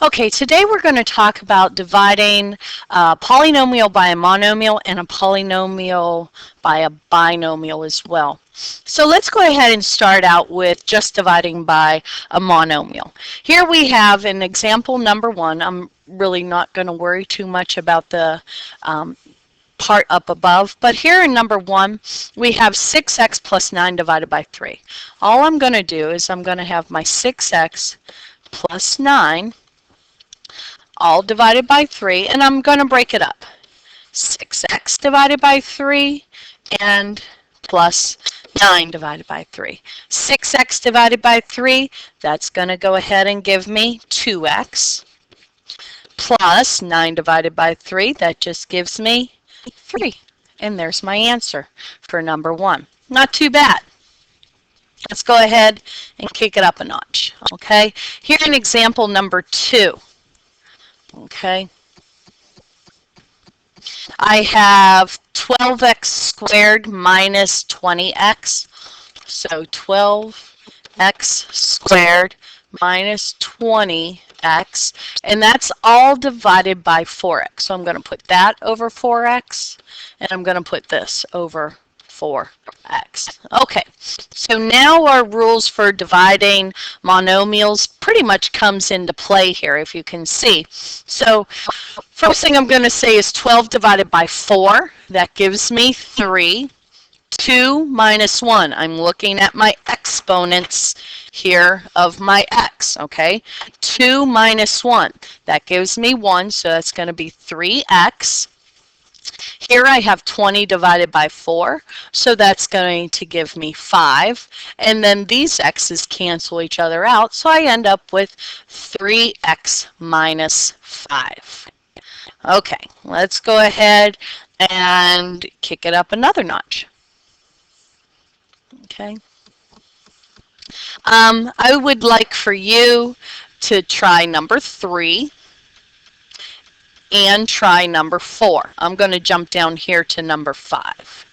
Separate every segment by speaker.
Speaker 1: Okay, today we're going to talk about dividing a polynomial by a monomial and a polynomial by a binomial as well. So let's go ahead and start out with just dividing by a monomial. Here we have an example number 1. I'm really not going to worry too much about the part up above, but here in number 1 we have 6x plus 9 divided by 3. All I'm going to do is I'm going to have my 6x plus 9 all divided by 3, and I'm going to break it up. 6x divided by 3 and plus 9 divided by 3. 6x divided by 3, that's going to go ahead and give me 2x, plus 9 divided by 3, that just gives me 3. And there's my answer for number 1. Not too bad. Let's go ahead and kick it up a notch. Okay, here in example number 2. Okay, I have 12x squared minus 20x. So 12x squared minus 20x, and that's all divided by 4x. So I'm going to put that over 4x, and I'm going to put this over 4x. Okay, so now our rules for dividing monomials pretty much comes into play here, if you can see. So first thing I'm going to say is 12 divided by 4. That gives me 3. 2 minus 1. I'm looking at my exponents here of my x, okay? 2 minus 1. That gives me 1, so that's going to be 3x. Here I have 20 divided by 4, so that's going to give me 5. And then these x's cancel each other out, so I end up with 3x minus 5. Okay, let's go ahead and kick it up another notch. Okay. I would like for you to try number 3 and try number 4. I'm going to jump down here to number 5.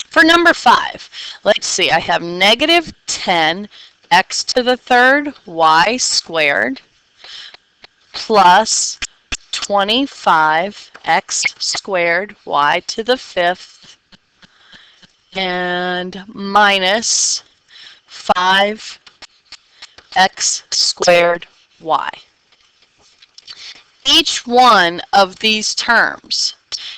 Speaker 1: For number 5, let's see, I have negative 10 x to the third y squared plus 25 x squared y to the fifth and minus 5x squared y. Each one of these terms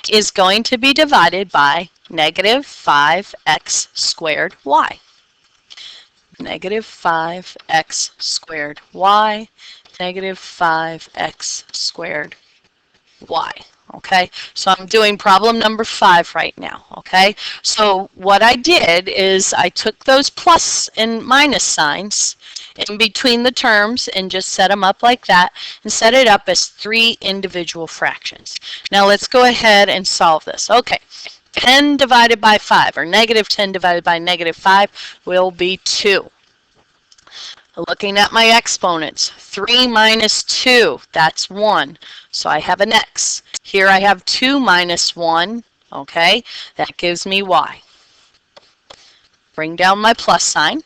Speaker 1: is going to be divided by negative 5x squared y. Negative 5x squared y, negative 5x squared y. Okay, so I'm doing problem number 5 right now. Okay, so what I did is I took those plus and minus signs in between the terms and just set them up like that and set it up as 3 individual fractions. Now let's go ahead and solve this. Okay, 10 divided by 5, or negative 10 divided by negative 5 will be 2. Looking at my exponents, 3 minus 2, that's 1. So I have an x. Here I have 2 minus 1, okay, that gives me y. Bring down my plus sign.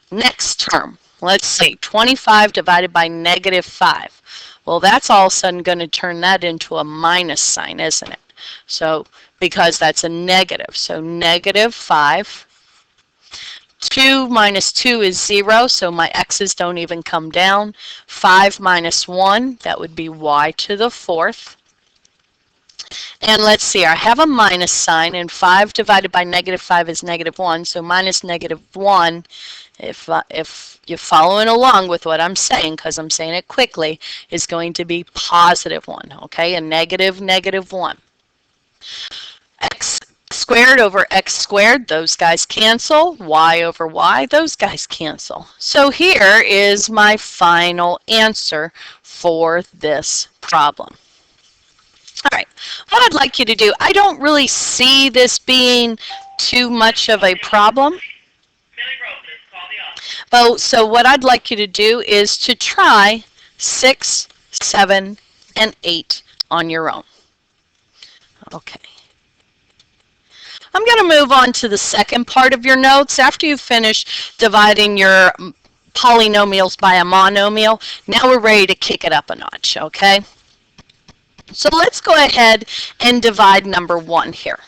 Speaker 1: Next term, let's see, 25 divided by negative 5. Well, that's all of a sudden going to turn that into a minus sign, isn't it? So, because that's a negative, so negative 5. 2 minus 2 is 0, so my x's don't even come down. 5 minus 1, that would be y to the fourth. And let's see, I have a minus sign, and 5 divided by negative 5 is negative 1, so minus negative 1, if you're following along with what I'm saying, because I'm saying it quickly, is going to be positive 1, okay, a negative, negative 1. X squared over x squared, those guys cancel. Y over y, those guys cancel. So here is my final answer for this problem. All right, what I'd like you to do, I don't really see this being too much of a problem. So what I'd like you to do is to try 6, 7, and 8 on your own. Okay. I'm going to move on to the second part of your notes. After you finish dividing your polynomials by a monomial. Now we're ready to kick it up a notch, okay? So let's go ahead and divide number 1 here.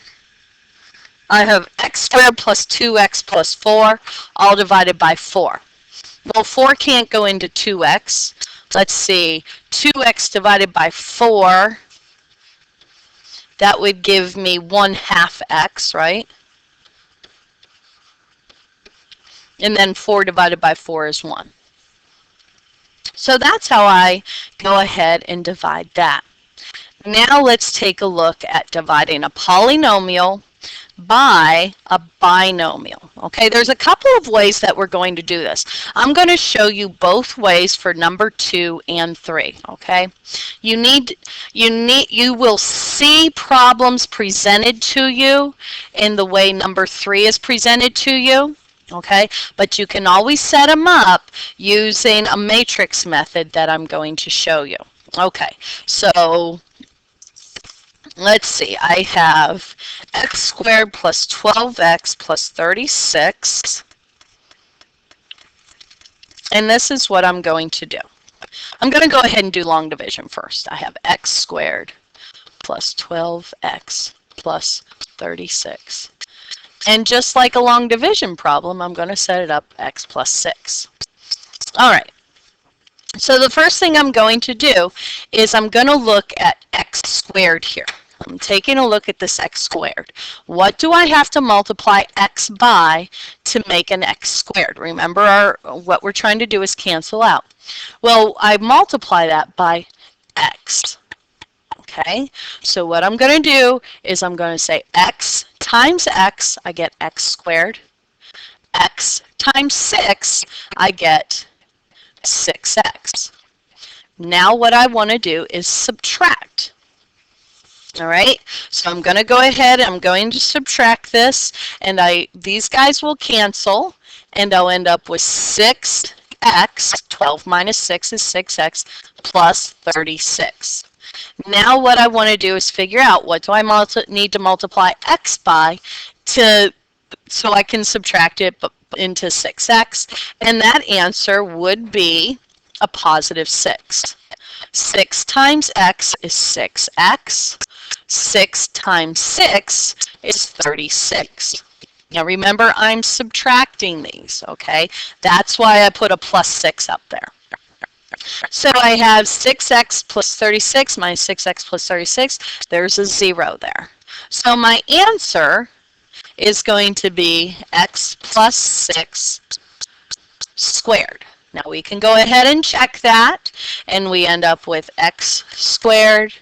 Speaker 1: I have x squared plus 2x plus 4, all divided by 4. Well, 4 can't go into 2x. Let's see, 2x divided by 4, that would give me 1/2 x, right? And then 4 divided by 4 is 1. So that's how I go ahead and divide that. Now let's take a look at dividing a polynomial by a binomial. Okay, there's a couple of ways that we're going to do this. I'm going to show you both ways for number 2 and 3. Okay, you will see problems presented to you in the way number 3 is presented to you. Okay, but you can always set them up using a matrix method that I'm going to show you. Okay, so let's see, I have x squared plus 12x plus 36. And this is what I'm going to do. I'm going to go ahead and do long division first. I have x squared plus 12x plus 36. And just like a long division problem, I'm going to set it up x plus 6. All right. So the first thing I'm going to do is I'm going to look at x squared here. I'm taking a look at this x squared. What do I have to multiply x by to make an x squared? Remember, what we're trying to do is cancel out. Well, I multiply that by x. Okay, so what I'm going to do is I'm going to say x times x, I get x squared. X times 6, I get 6x. Now what I want to do is subtract. All right, so I'm going to go ahead, I'm going to subtract this, and these guys will cancel, and I'll end up with 6x, 12 minus 6 is 6x, plus 36. Now what I want to do is figure out what do I need to multiply x by so I can subtract it into 6x, and that answer would be a positive 6. 6 times x is 6x. 6 times 6 is 36. Now remember, I'm subtracting these, okay? That's why I put a plus 6 up there. So I have 6x plus 36 minus 6x plus 36. There's a 0 there. So my answer is going to be x plus 6 squared. Now we can go ahead and check that, and we end up with x squared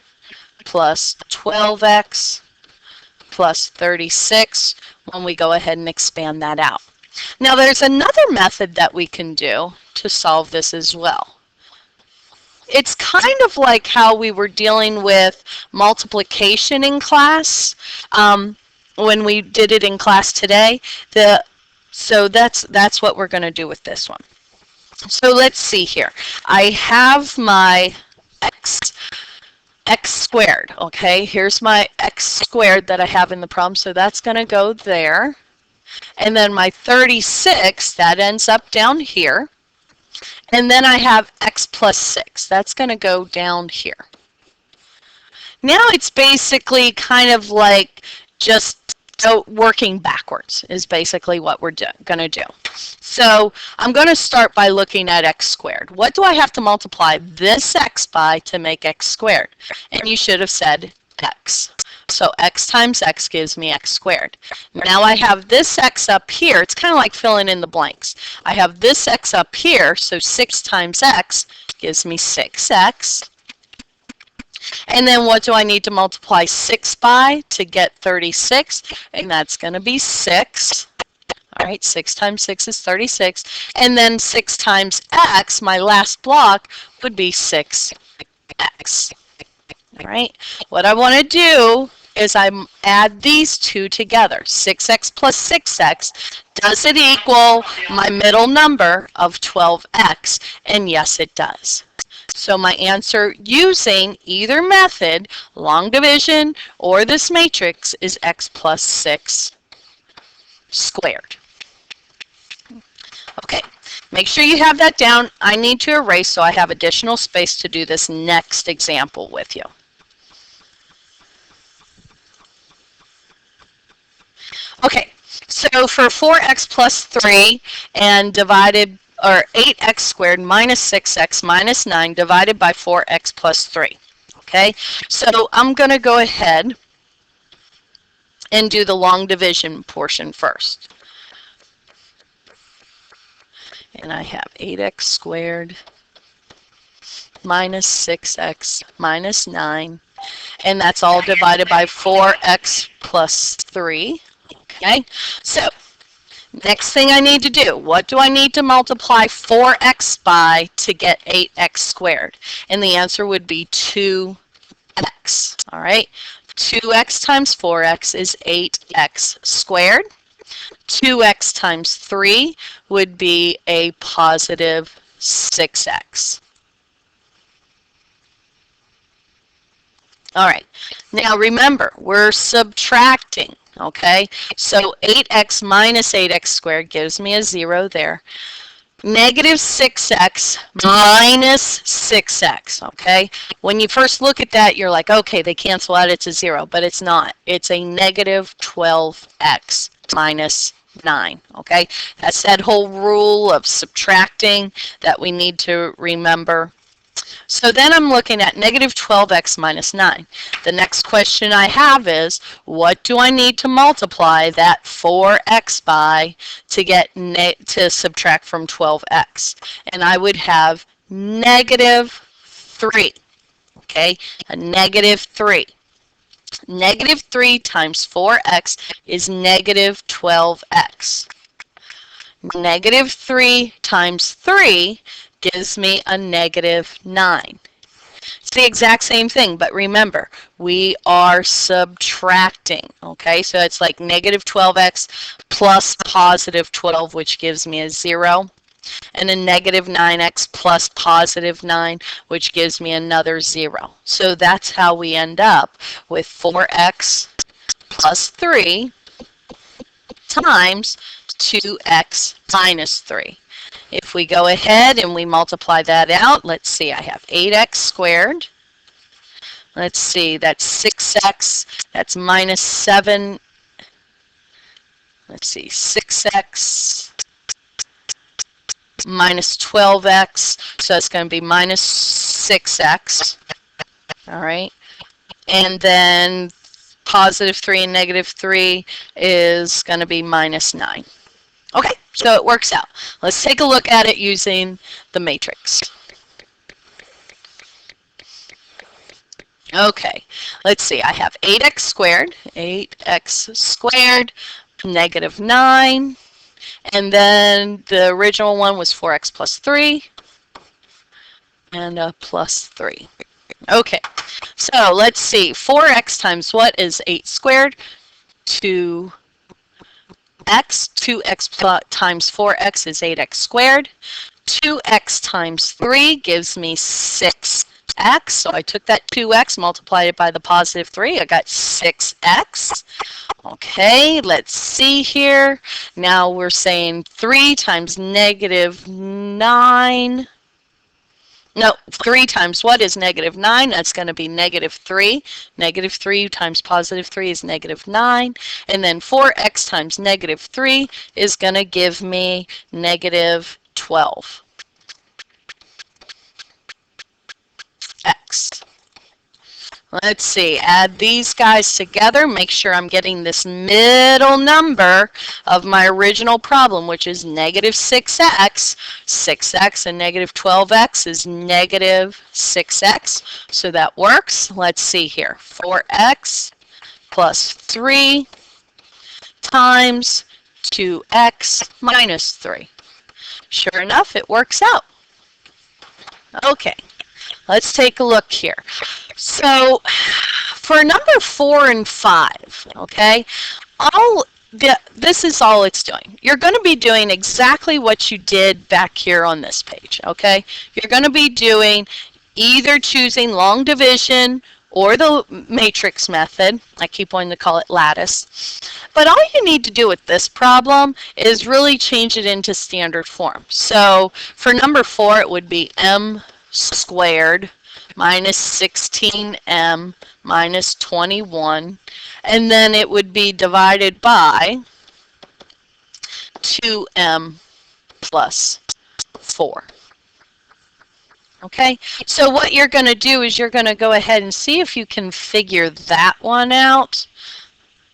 Speaker 1: plus 12x plus 36 when we go ahead and expand that out. Now there's another method that we can do to solve this as well. It's kind of like how we were dealing with multiplication in class when we did it in class today. So that's what we're going to do with this one. So let's see here. I have my x squared. Okay, here's my x squared that I have in the problem. So that's going to go there. And then my 36, that ends up down here. And then I have x plus 6. That's going to go down here. Now it's basically kind of like just working backwards is basically what we're going to do. So I'm going to start by looking at x squared. What do I have to multiply this x by to make x squared? And you should have said x. So x times x gives me x squared. Now I have this x up here. It's kind of like filling in the blanks. I have this x up here, so 6 times x gives me 6x. And then what do I need to multiply 6 by to get 36? And that's going to be 6. All right, 6 times 6 is 36. And then 6 times x, my last block, would be 6x. All right, what I want to do is I add these two together. 6x plus 6x, does it equal my middle number of 12x? And yes, it does. So my answer using either method, long division or this matrix, is x plus 6 squared. Okay, Make sure you have that down. I need to erase so I have additional space to do this next example with you. Okay, so for 4x plus 3 and divided, or 8x squared minus 6x minus 9 divided by 4x plus 3. Okay, so I'm going to go ahead and do the long division portion first. And I have 8x squared minus 6x minus 9. And that's all divided by 4x plus 3. Okay, so next thing I need to do, what do I need to multiply 4x by to get 8x squared? And the answer would be 2x. All right, 2x times 4x is 8x squared. 2x times 3 would be a positive 6x. All right, now remember, we're subtracting, okay? So 8x minus 8x squared gives me a 0 there. Negative 6x minus 6x, okay? When you first look at that, you're like, okay, they cancel out, it's a 0, but it's not. It's a negative 12x minus 9, okay? That's that whole rule of subtracting that we need to remember. So then I'm looking at negative 12x minus 9. The next question I have is, what do I need to multiply that 4x by to get to subtract from 12x? And I would have negative 3. Okay, a negative 3. Negative 3 times 4x is negative 12x. Negative 3 times 3 gives me a negative 9. It's the exact same thing, but remember, we are subtracting, okay? So it's like negative 12x plus positive 12, which gives me a 0, and a negative 9x plus positive 9, which gives me another 0. So that's how we end up with 4x plus 3 times 2x minus 3. If we go ahead and we multiply that out, let's see, I have 8x squared. Let's see, that's 6x, that's minus 7. Let's see, 6x minus 12x, so it's going to be minus 6x. All right, and then positive 3 and negative 3 is going to be minus 9. Okay, so it works out. Let's take a look at it using the matrix. Okay, let's see. I have 8x squared, negative 9, and then the original one was 4x plus 3, and a plus 3. Okay, so let's see. 4x times what is 8 squared? 2x. 2x times 4x is 8x squared. 2x times 3 gives me 6x. So I took that 2x, multiplied it by the positive 3. I got 6x. Okay, let's see here. Now we're saying 3 times negative 9. No, 3 times what is negative 9? That's going to be negative 3. Negative 3 times positive 3 is negative 9. And then 4x times negative 3 is going to give me negative 12. X. Let's see, add these guys together, make sure I'm getting this middle number of my original problem, which is negative 6x. 6x and negative 12x is negative 6x, so that works. Let's see here, 4x plus 3 times 2x minus 3. Sure enough, it works out. Okay. Let's take a look here. So for number 4 and 5, okay, this is all it's doing. You're going to be doing exactly what you did back here on this page, okay? You're going to be doing either choosing long division or the matrix method. I keep wanting to call it lattice. But all you need to do with this problem is really change it into standard form. So for number 4, it would be m squared minus 16m minus 21. And then it would be divided by 2m plus 4. Okay, so what you're going to do is you're going to go ahead and see if you can figure that one out.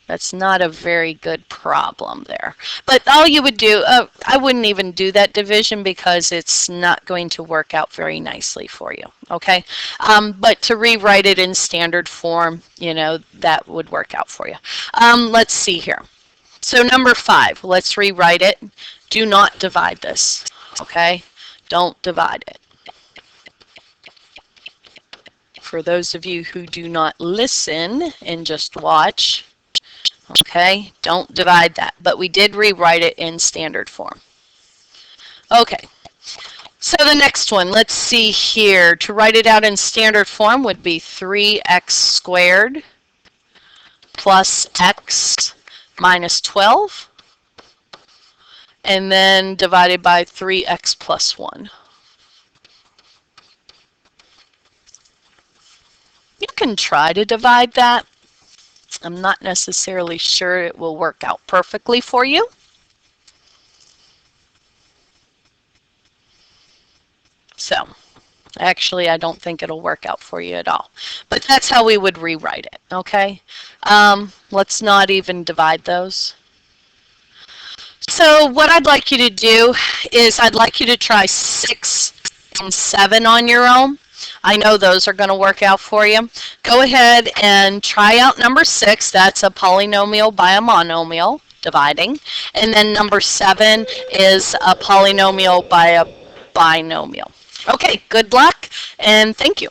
Speaker 1: That's not a very good problem there. But all you would do, I wouldn't even do that division because it's not going to work out very nicely for you. Okay, but to rewrite it in standard form, you know, that would work out for you. Let's see here. So number 5, let's rewrite it. Do not divide this. Okay, don't divide it. For those of you who do not listen and just watch, okay, don't divide that. But we did rewrite it in standard form. Okay, so the next one, let's see here. To write it out in standard form would be 3x squared plus x minus 12, and then divided by 3x plus 1. You can try to divide that. I'm not necessarily sure it will work out perfectly for you. So, actually, I don't think it'll work out for you at all. But that's how we would rewrite it, okay? Let's not even divide those. So what I'd like you to do is I'd like you to try 6 and 7 on your own. I know those are going to work out for you. Go ahead and try out number 6. That's a polynomial by a monomial, dividing. And then number 7 is a polynomial by a binomial. Okay, good luck, and thank you.